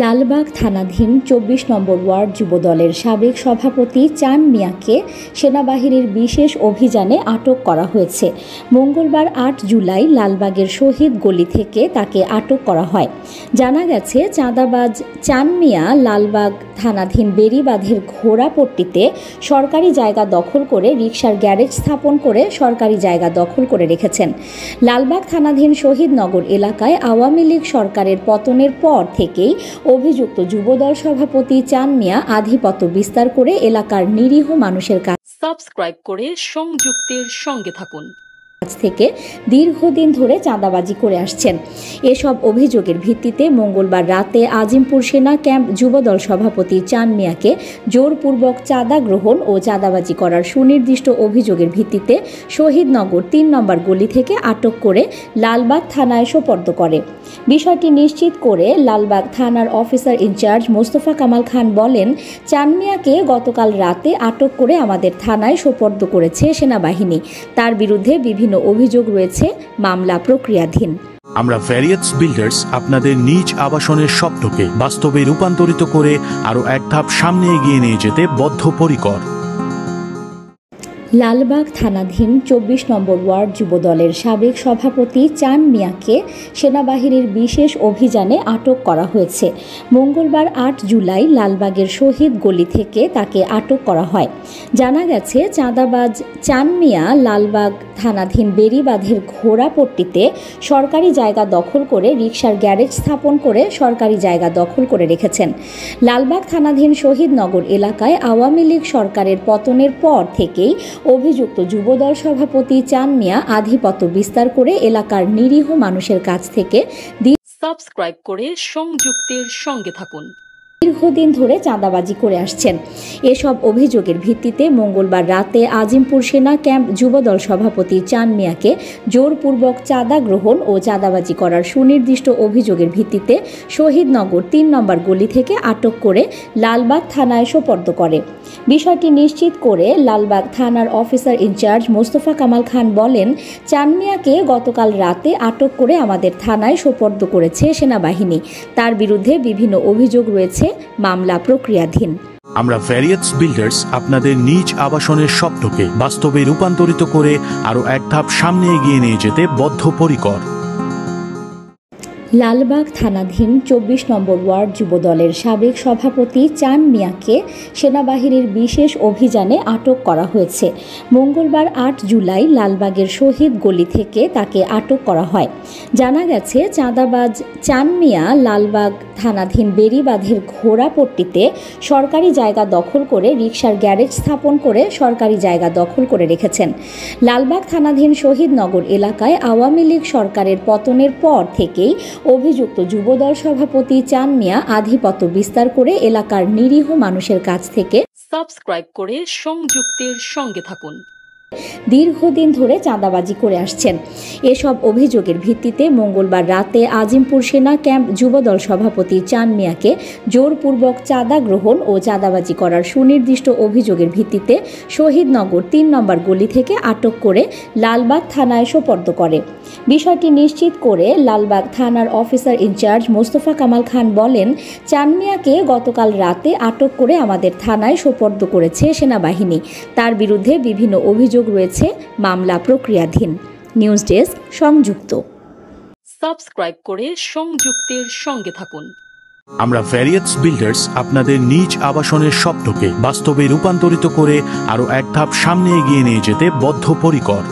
লালবাগ থানাধীন ২৪ নম্বর ওয়ার্ড যুবদলের সাবেক সভাপতি চান মিয়াকে সেনাবাহিনীর বিশেষ অভিযানে আটক করা হয়েছে। মঙ্গলবার ৮ জুলাই লালবাগের শহীদ গলি থেকে তাকে আটক করা হয়। জানা গেছে, চাঁদাবাজ চান মিয়া লালবাগ থানাধীন বেড়িবাঁধের ঘোড়াপট্টিতে সরকারি জায়গা দখল করে রিকশার গ্যারেজ স্থাপন করে সরকারি জায়গা দখল করে রেখেছেন। লালবাগ থানাধীন শহীদনগর এলাকায় আওয়ামী লীগ সরকারের পতনের পর থেকেই অভিযুক্ত যুবদল সভাপতি চান মিয়া আধিপত্য বিস্তার করে এলাকার নিরীহ মানুষের কাছ সাবস্ক্রাইব করে সংযুক্তের সঙ্গে থাকুন থেকে দীর্ঘদিন ধরে চাঁদাবাজি করে আসছেন। এসব অভিযোগের ভিত্তিতে মঙ্গলবার রাতে আজিমপুর সেনা ক্যাম্প যুবদল সভাপতি চান মিয়াকে জোরপূর্বক চাঁদা গ্রহণ ও চাঁদাবাজি করার সুনির্দিষ্ট অভিযোগের ভিত্তিতে শহীদনগর ৩ নম্বর গলি থেকে আটক করে লালবাগ থানায় সোপর্দ করে। বিষয়টি নিশ্চিত করে লালবাগ থানার অফিসার ইনচার্জ মোস্তফা কামাল খান বলেন, চান মিয়াকে গতকাল রাতে আটক করে আমাদের থানায় সোপর্দ করেছে সেনাবাহিনী। তার বিরুদ্ধে বিভিন্ন অভিযোগ রয়েছে, মামলা প্রক্রিয়াধীন। আমরা ভ্যারিয়েটস বিল্ডার্স আপনাদের নিজ আবাসনের স্বপ্নকে বাস্তবে রূপান্তরিত করে আরও এক ধাপ সামনে এগিয়ে নিয়ে যেতে বদ্ধপরিকর। লালবাগ থানাধীন ২৪ নম্বর ওয়ার্ড যুবদলের সাবেক সভাপতি চান মিয়াকে সেনাবাহিনীর বিশেষ অভিযানে আটক করা হয়েছে। মঙ্গলবার ৮ জুলাই লালবাগের শহীদ গলি থেকে তাকে আটক করা হয়। জানা গেছে, চাঁদাবাজ চান মিয়া লালবাগ থানাধীন বেড়িবাঁধের ঘোড়াপট্টিতে সরকারি জায়গা দখল করে রিকশার গ্যারেজ স্থাপন করে সরকারি জায়গা দখল করে রেখেছেন। লালবাগ থানাধীন শহীদনগর এলাকায় আওয়ামী লীগ সরকারের পতনের পর থেকেই অভিযুক্ত যুবদল সভাপতি চান মিয়া আধিপত্য বিস্তার করে এলাকার নিরীহ মানুষের কাছ থেকে সাবস্ক্রাইব করে সংযুক্তের সঙ্গে থাকুন। দীর্ঘদিন ধরে চাঁদাবাজি করে আসছেন। এসব অভিযোগের ভিত্তিতে মঙ্গলবার রাতে আজিমপুর সেনা ক্যাম্প যুবদল সভাপতি চান মিয়াকে জোরপূর্বক চাঁদা গ্রহণ ও চাঁদাবাজি করার সুনির্দিষ্ট অভিযোগের ভিত্তিতে শহীদনগর ৩ নম্বর গলি থেকে আটক করে লালবাগ থানায় সোপর্দ করে। বিষয়টি নিশ্চিত করে লালবাগ থানার অফিসার ইনচার্জ মোস্তফা কামাল খান বলেন, চান মিয়াকে গতকাল রাতে আটক করে আমাদের থানায় সোপর্দ করেছে সেনাবাহিনী। তার বিরুদ্ধে বিভিন্ন অভিযোগ রয়েছে, মামলা প্রক্রিয়াধীন। আমরা ভ্যারিয়েটস বিল্ডার্স আপনাদের নিজ আবাসনের স্বপ্নকে বাস্তবে রূপান্তরিত করে আরও এক ধাপ সামনে এগিয়ে নিয়ে যেতে বদ্ধপরিকর। লালবাগ থানাধীন ২৪ নম্বর ওয়ার্ড যুবদলের সাবেক সভাপতি চান মিয়াকে সেনাবাহিনীর বিশেষ অভিযানে আটক করা হয়েছে। মঙ্গলবার ৮ জুলাই লালবাগের শহীদ গলি থেকে তাকে আটক করা হয়। জানা গেছে, চাঁদাবাজ চান মিয়া লালবাগ থানাধীন বেড়িবাঁধের ঘোড়াপট্টিতে সরকারি জায়গা দখল করে রিকশার গ্যারেজ স্থাপন করে সরকারি জায়গা দখল করে রেখেছেন। লালবাগ থানাধীন শহীদনগর এলাকায় আওয়ামী লীগ সরকারের পতনের পর থেকেই অভিযুক্ত যুবদল সভাপতি চান মিয়া আধিপত্য বিস্তার করে এলাকার নিরীহ মানুষের কাছ থেকে সাবস্ক্রাইব করে সংযুক্তের সঙ্গে থাকুন। দীর্ঘদিন ধরে চাঁদাবাজি করে আসছেন। এসব অভিযোগের ভিত্তিতে মঙ্গলবার রাতে আজিমপুর সেনা ক্যাম্প যুবদল সভাপতি চান মিয়াকে জোরপূর্বক চাঁদা গ্রহণ ও চাঁদাবাজি করার সুনির্দিষ্ট অভিযোগের ভিত্তিতে শহীদনগর ৩ নম্বর গলি থেকে আটক করে লালবাগ থানায় সোপর্দ করে। বিষয়টি নিশ্চিত করে লালবাগ থানার অফিসার ইনচার্জ মোস্তফা কামাল খান বলেন, চান মিয়াকে গতকাল রাতে আটক করে আমাদের থানায় সোপর্দ করেছে সেনাবাহিনী। তার বিরুদ্ধে বিভিন্ন অভিযোগ রয়েছে, মামলা প্রক্রিয়াধীন। নিউজ ডেস্ক, সংযুক্ত। সাবস্ক্রাইব করে সংযুক্তের সঙ্গে থাকুন। আমরা ভ্যারিয়েটস বিল্ডার্স আপনাদের নিজ আবাসনের স্বপ্নকে বাস্তবে রূপান্তরিত করে আরও এক ধাপ সামনে এগিয়ে নিয়ে যেতে বদ্ধপরিকর।